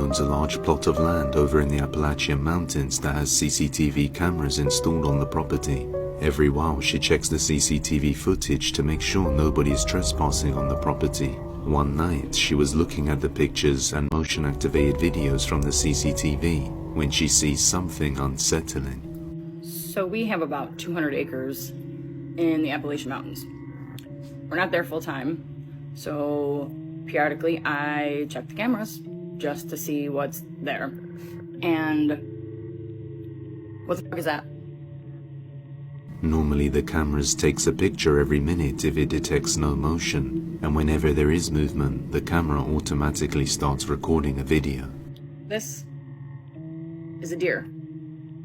owns a large plot of land over in the Appalachian Mountains that has CCTV cameras installed on the property. Every while she checks the CCTV footage to make sure nobody is trespassing on the property. One night she was looking at the pictures and motion-activated videos from the CCTV when she sees something unsettling. So we have about 200 acres in the Appalachian Mountains. We're not there full time, so periodically I check the cameras just to see what's there. And what the fuck is that? Normally the cameras takes a picture every minute if it detects no motion, and whenever there is movement, the camera automatically starts recording a video. This is a deer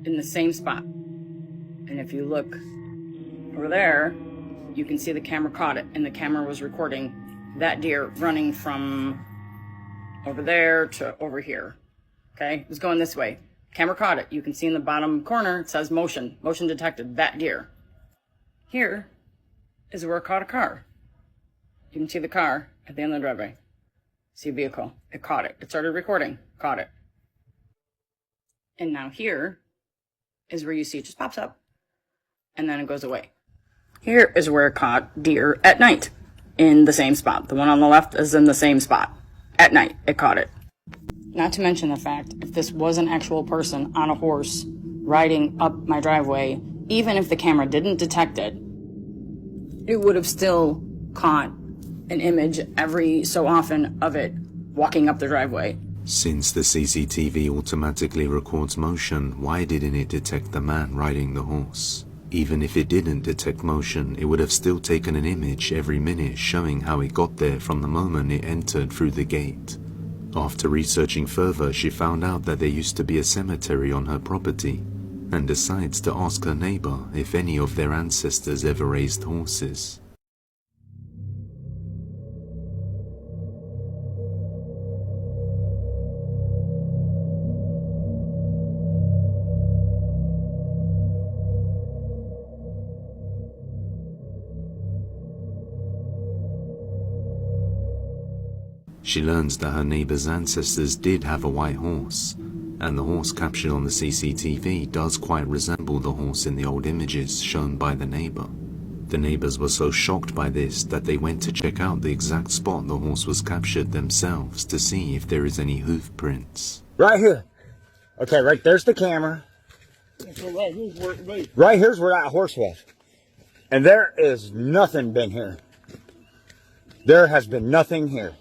in the same spot. And if you look over there, you can see the camera caught it, and the camera was recording that deer running from over there to over here. Okay, it was going this way. Camera caught it. You can see in the bottom corner, it says motion. Motion detected, that deer. Here is where it caught a car. You can see the car at the end of the driveway. See a vehicle. It caught it. It started recording. Caught it. And now here is where you see it just pops up. And then it goes away. Here is where it caught deer at night. In the same spot. The one on the left is in the same spot. At night, it caught it. Not to mention the fact, if this was an actual person on a horse riding up my driveway, even if the camera didn't detect it, it would have still caught an image every so often of it walking up the driveway. Since the CCTV automatically records motion, why didn't it detect the man riding the horse? Even if it didn't detect motion, it would have still taken an image every minute showing how it got there from the moment it entered through the gate. After researching further, she found out that there used to be a cemetery on her property, and decides to ask her neighbor if any of their ancestors ever raised horses. She learns that her neighbor's ancestors did have a white horse, and the horse captured on the CCTV does quite resemble the horse in the old images shown by the neighbor. The neighbors were so shocked by this that they went to check out the exact spot the horse was captured themselves to see if there is any hoof prints. Right here. Okay, right there's the camera. Right here's where that horse was. And there is nothing been here. There has been nothing here.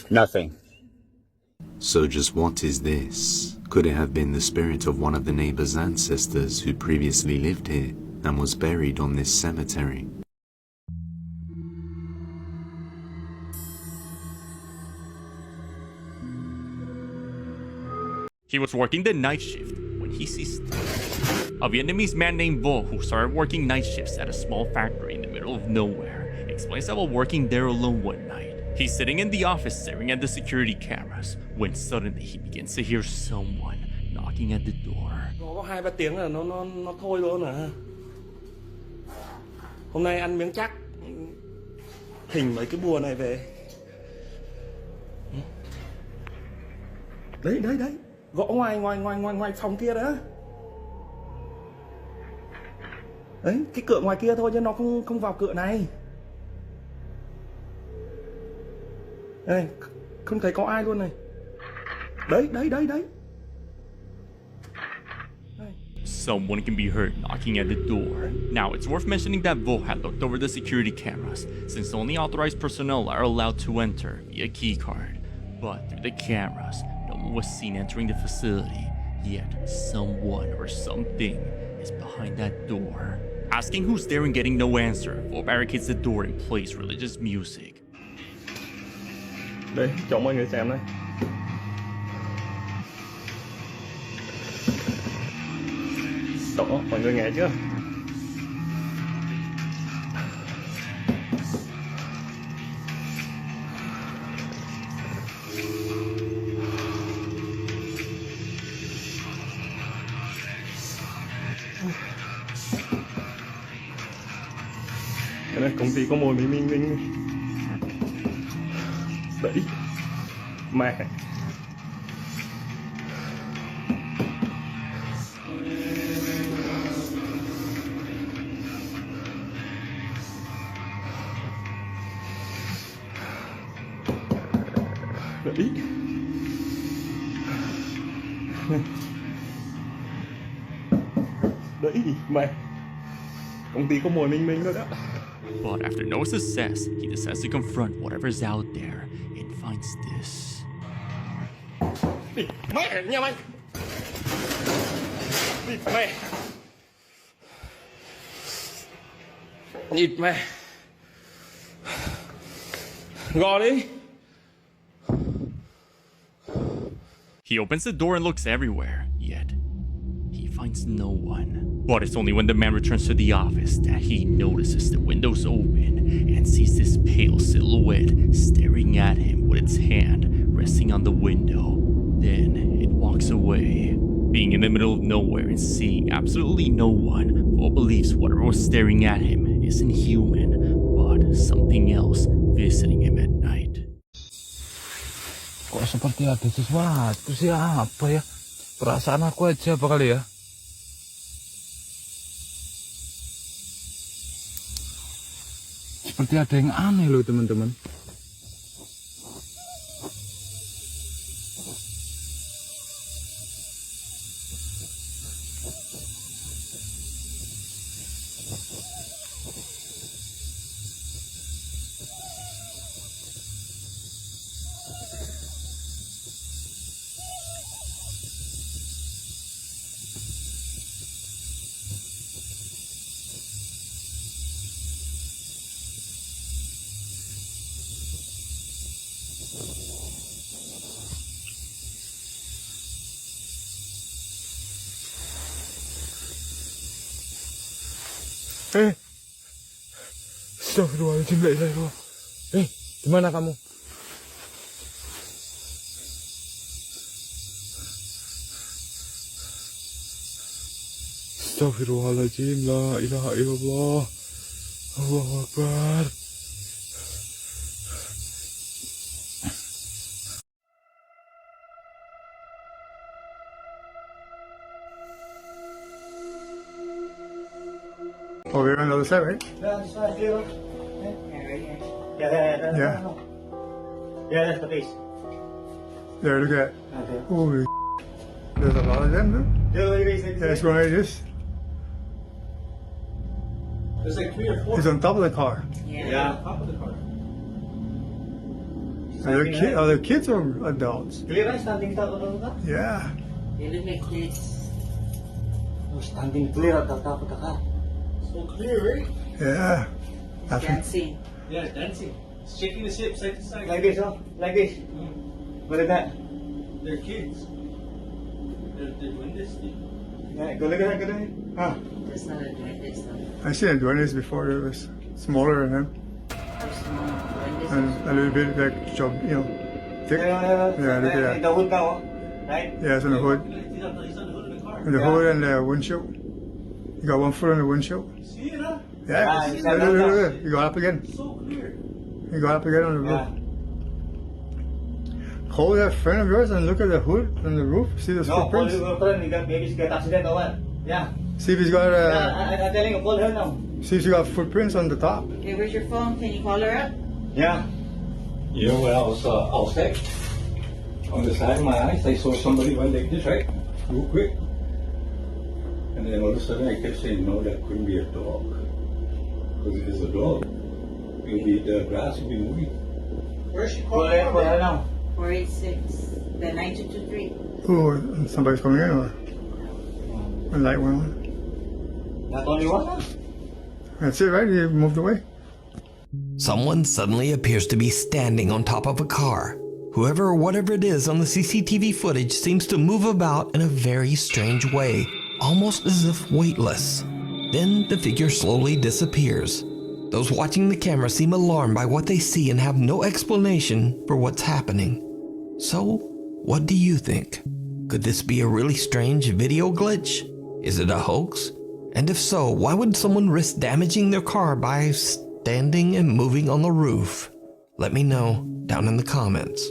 Nothing. So just what is this? Could it have been the spirit of one of the neighbor's ancestors who previously lived here and was buried on this cemetery? He was working the night shift when he sees a Vietnamese man named Vo, who started working night shifts at a small factory in the middle of nowhere, explains that while working there alone one night, he's sitting in the office staring at the security cameras when suddenly he begins to hear someone knocking at the door. Nó có 2-3 tiếng là nó thôi luôn à. Hôm nay ăn miếng chắc thỉnh mấy cái bùa này về. Đấy. Gõ ngoài phòng kia đó. Đấy, cái cửa ngoài kia thôi chứ nó không vào cửa này. Đây, không thấy có ai luôn này. Đấy. Someone can be heard knocking at the door. Now, it's worth mentioning that Vo had looked over the security cameras, since only authorized personnel are allowed to enter via keycard. But through the cameras, no one was seen entering the facility, yet someone or something is behind that door. Asking who's there and getting no answer, Vo barricades the door and plays religious music. Đây, cho mọi người xem đây. Đó, mọi người nghe chưa? Cái này công ty có mồi mình đấy. Mẹ. Đấy. Đấy mẹ. Công ty có mùi minh minh rồi đó. But after no success, he decides to confront whatever's out there and finds this. Đi mẹ nha mày. Đi mẹ. Nhịt mẹ. Gò đi. He opens the door and looks everywhere, yet he finds no one. But it's only when the man returns to the office that he notices the windows open and sees this pale silhouette staring at him with its hand resting on the window. Then it walks away. Being in the middle of nowhere and seeing absolutely no one, Vo believes whatever was staring at him isn't human, but something else visiting him at night. Kok seperti ada sesuatu sih, apa ya? Perasaan aku aja apa kali ya? Seperti ada yang aneh loh teman-teman. Astagfirullahaladzim, la ilaha illallah. Di mana kamu? Astagfirullahaladzim, la ilaha illallah. Allahu Akbar. Oh, we're on the other side, right? Yeah. Yeah, that's the base. There, look at that. Okay. Holy there's a lot of them, dude. Yeah, look at this. Yeah, it's going like this. There's like 3 or 4. It's on top of the car. Yeah. Top of the car. Are they kids or adults? Clear, right? Standing top of the car? Yeah. They look like this. Standing clear at the top of the car. So clear, right? Yeah. That's Dancing. Yeah, dancing. Shaking the ship side to side. Like this, huh? Like this. Look at that. They're kids. They're doing this thing. Yeah, go look at that, go look at that. Huh? That's not a joint, this though. I seen duendes before. It was smaller than him, and a little bit like job, thick. Yeah, look at that. The hood now, right? Yeah, it's on the hood. He's on the hood of the car. And the hood and the windshield. You got one foot on the windshield. See it, huh? Yeah. it's Look. You got up again. So clear. You got up again on the roof. Yeah. Hold that friend of yours and look at the hood and the roof. See the No, call footprints. your friend. Maybe she got accident or what? Yeah. See if he's got I'm telling you, call her now. see if you got footprints on the top. Okay, where's your phone? Can you call her up? Yeah. You know, when I was outside, on the side of my eyes, I saw somebody went like this, right? Real quick. And then all of a sudden I kept saying, no, that couldn't be a dog. Because if it's a dog, the grass will be moving. Where's she calling? Call her now. 486. The 9223. Oh, somebody's coming in or the light went on. Not only one, huh? That's it, right? You moved away. Someone suddenly appears to be standing on top of a car. Whoever or whatever it is on the CCTV footage seems to move about in a very strange way, almost as if weightless. Then the figure slowly disappears. Those watching the camera seem alarmed by what they see and have no explanation for what's happening. So, what do you think? Could this be a really strange video glitch? Is it a hoax? And if so, why would someone risk damaging their car by standing and moving on the roof? Let me know down in the comments.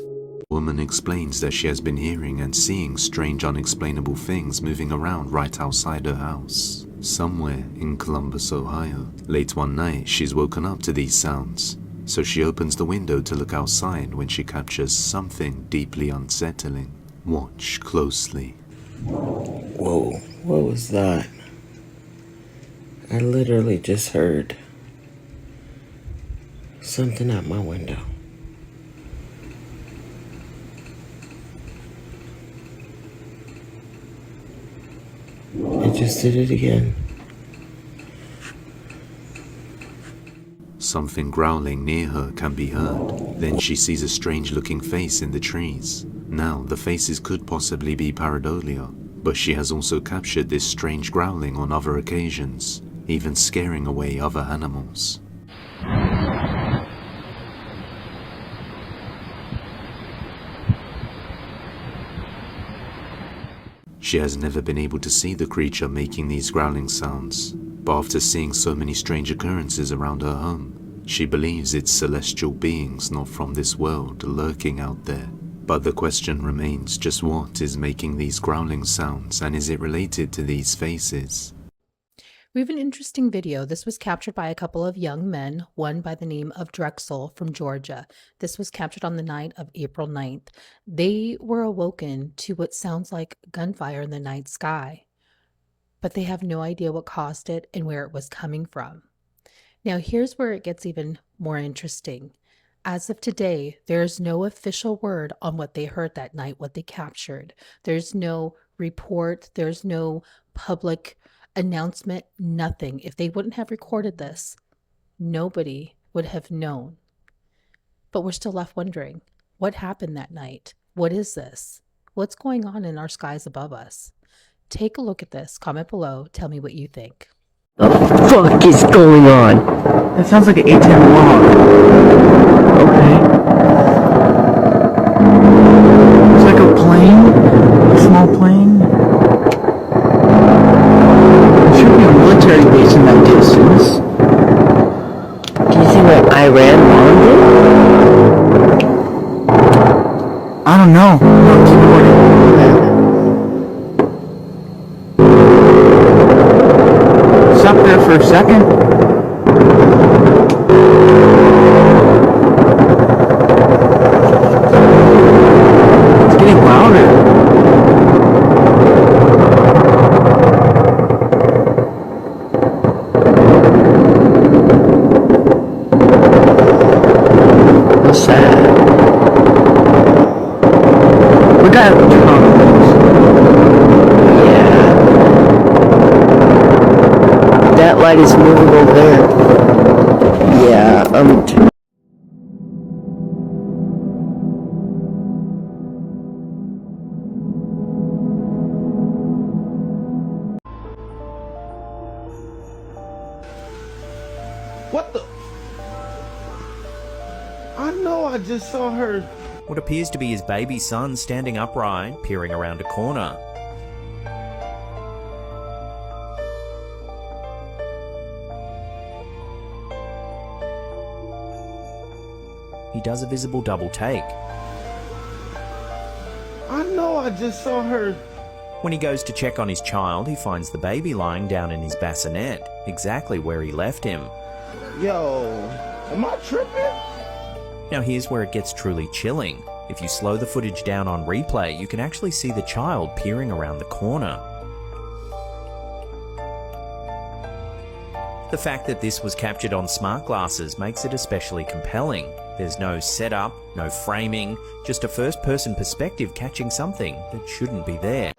Woman explains that she has been hearing and seeing strange unexplainable things moving around right outside her house, somewhere in Columbus, Ohio. Late one night, she's woken up to these sounds, so she opens the window to look outside when she captures something deeply unsettling. Watch closely. Whoa, what was that? I literally just heard something at my window. It just did it again. Something growling near her can be heard. Then she sees a strange-looking face in the trees. Now, the faces could possibly be pareidolia, but she has also captured this strange growling on other occasions, even scaring away other animals. She has never been able to see the creature making these growling sounds, but after seeing so many strange occurrences around her home, she believes it's celestial beings not from this world lurking out there. But the question remains, just what is making these growling sounds, and is it related to these faces? We have an interesting video. This was captured by a couple of young men, one by the name of Drexel from Georgia. This was captured on the night of April 9th. They were awoken to what sounds like gunfire in the night sky, but they have no idea what caused it and where it was coming from. Now, here's where it gets even more interesting. As of today, there's no official word on what they heard that night, what they captured. There's no report, there's no public announcement, nothing. If they wouldn't have recorded this, nobody would have known. But we're still left wondering, what happened that night? What is this? What's going on in our skies above us? Take a look at this. Comment below. Tell me what you think. What the fuck is going on? That sounds like an A10 log. Okay. It's like a plane, a small plane. There should be a military base in that distance. Do you see what Iran bombed it? I don't know. No, keep recording. Stop there for a second. That light is moving over there. Yeah, What the? I know I just saw her. What appears to be his baby son standing upright, peering around a corner. He does a visible double take. I know I just saw her. When he goes to check on his child, he finds the baby lying down in his bassinet, exactly where he left him. Yo, am I tripping? Now here's where it gets truly chilling. If you slow the footage down on replay, you can actually see the child peering around the corner. The fact that this was captured on smart glasses makes it especially compelling. There's no setup, no framing, just a first-person perspective catching something that shouldn't be there.